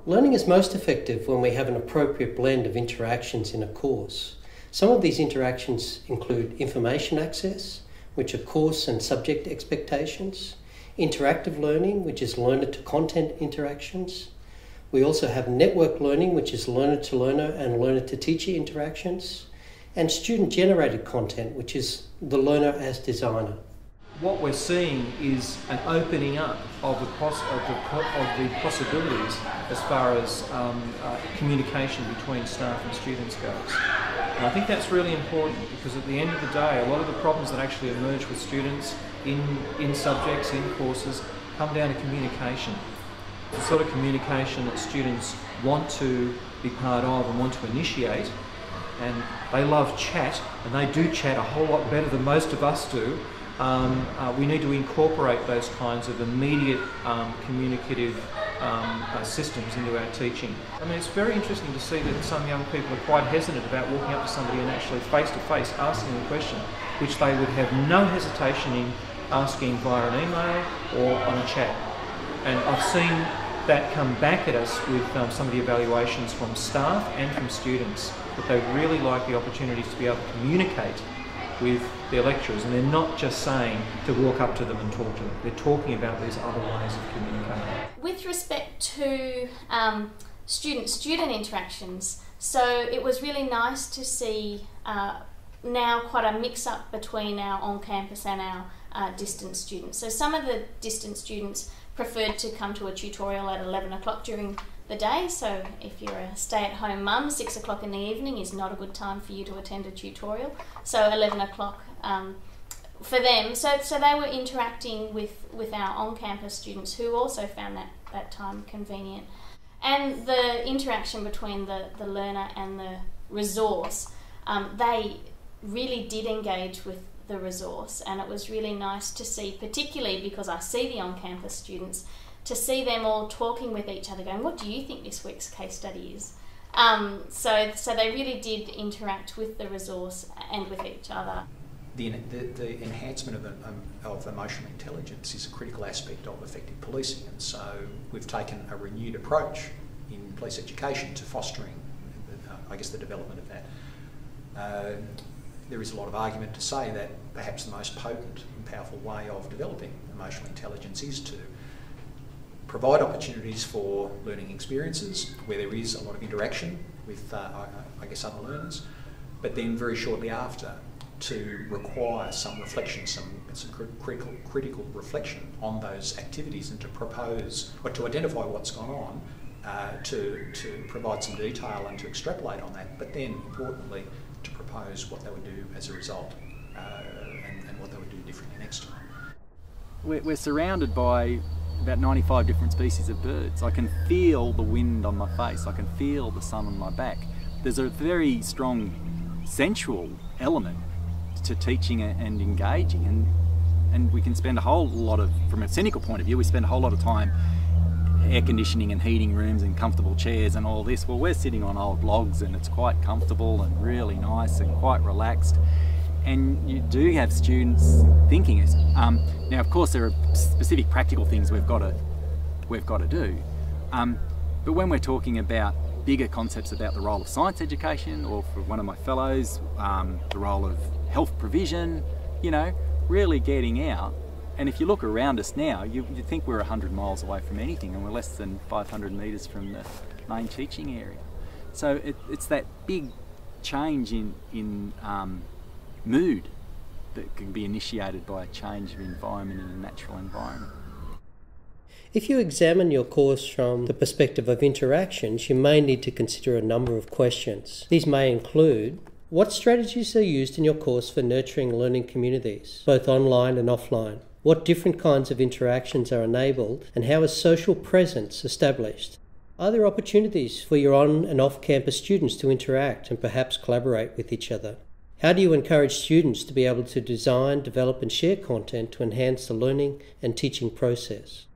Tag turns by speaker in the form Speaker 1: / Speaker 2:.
Speaker 1: Learning is most effective when we have an appropriate blend of interactions in a course. Some of these interactions include information access, which are course and subject expectations, interactive learning, which is learner-to-content interactions. We also have network learning, which is learner-to-learner and learner-to-teacher interactions, and student-generated content, which is the learner as designer.
Speaker 2: What we're seeing is an opening up of the possibilities as far as communication between staff and students goes. And I think that's really important because at the end of the day, a lot of the problems that actually emerge with students in subjects, in courses, come down to communication. The sort of communication that students want to be part of and want to initiate, and they love chat, and they do chat a whole lot better than most of us do. We need to incorporate those kinds of immediate communicative systems into our teaching. I mean, it's very interesting to see that some young people are quite hesitant about walking up to somebody and actually face-to-face asking a question, which they would have no hesitation in asking via an email or on a chat. And I've seen that come back at us with some of the evaluations from staff and from students, that they really like the opportunities to be able to communicate with their lecturers, and they're not just saying to walk up to them and talk to them. They're talking about these other ways of communicating.
Speaker 3: With respect to student-student interactions, so it was really nice to see now quite a mix-up between our on-campus and our distance students. So some of the distance students preferred to come to a tutorial at 11 o'clock during the day, so if you're a stay-at-home mum, 6 o'clock in the evening is not a good time for you to attend a tutorial, so 11 o'clock for them. So they were interacting with our on-campus students who also found that time convenient. And the interaction between the learner and the resource, they really did engage with the resource, and it was really nice to see, particularly because I see the on-campus students, to see them all talking with each other, going, what do you think this week's case study is? So they really did interact with the resource and with each other.
Speaker 4: The enhancement of emotional intelligence is a critical aspect of effective policing, and so we've taken a renewed approach in police education to fostering, I guess, the development of that. There is a lot of argument to say that perhaps the most potent and powerful way of developing emotional intelligence is to provide opportunities for learning experiences where there is a lot of interaction with, I guess, other learners, but then very shortly after to require some reflection, some critical reflection on those activities, and to propose or to identify what's gone on, to provide some detail and to extrapolate on that, but then importantly to propose what they would do as a result and what they would do differently next time.
Speaker 5: We're surrounded by about 95 different species of birds. I can feel the wind on my face, I can feel the sun on my back. There's a very strong sensual element to teaching and engaging, and we can spend a whole lot of, from a cynical point of view, we spend a whole lot of time air conditioning and heating rooms and comfortable chairs and all this. Well, we're sitting on old logs and it's quite comfortable and really nice and quite relaxed. And you do have students thinking it. Now, of course, there are specific practical things we've got to do. But when we're talking about bigger concepts about the role of science education, or for one of my fellows, the role of health provision, you know, really getting out. And if you look around us now, you think we're 100 miles away from anything, and we're less than 500 metres from the main teaching area. So it's that big change in mood that can be initiated by a change of environment in a natural environment.
Speaker 1: If you examine your course from the perspective of interactions, you may need to consider a number of questions. These may include: what strategies are used in your course for nurturing learning communities, both online and offline? What different kinds of interactions are enabled, and how is social presence established? Are there opportunities for your on and off-campus students to interact and perhaps collaborate with each other? How do you encourage students to be able to design, develop and share content to enhance the learning and teaching process?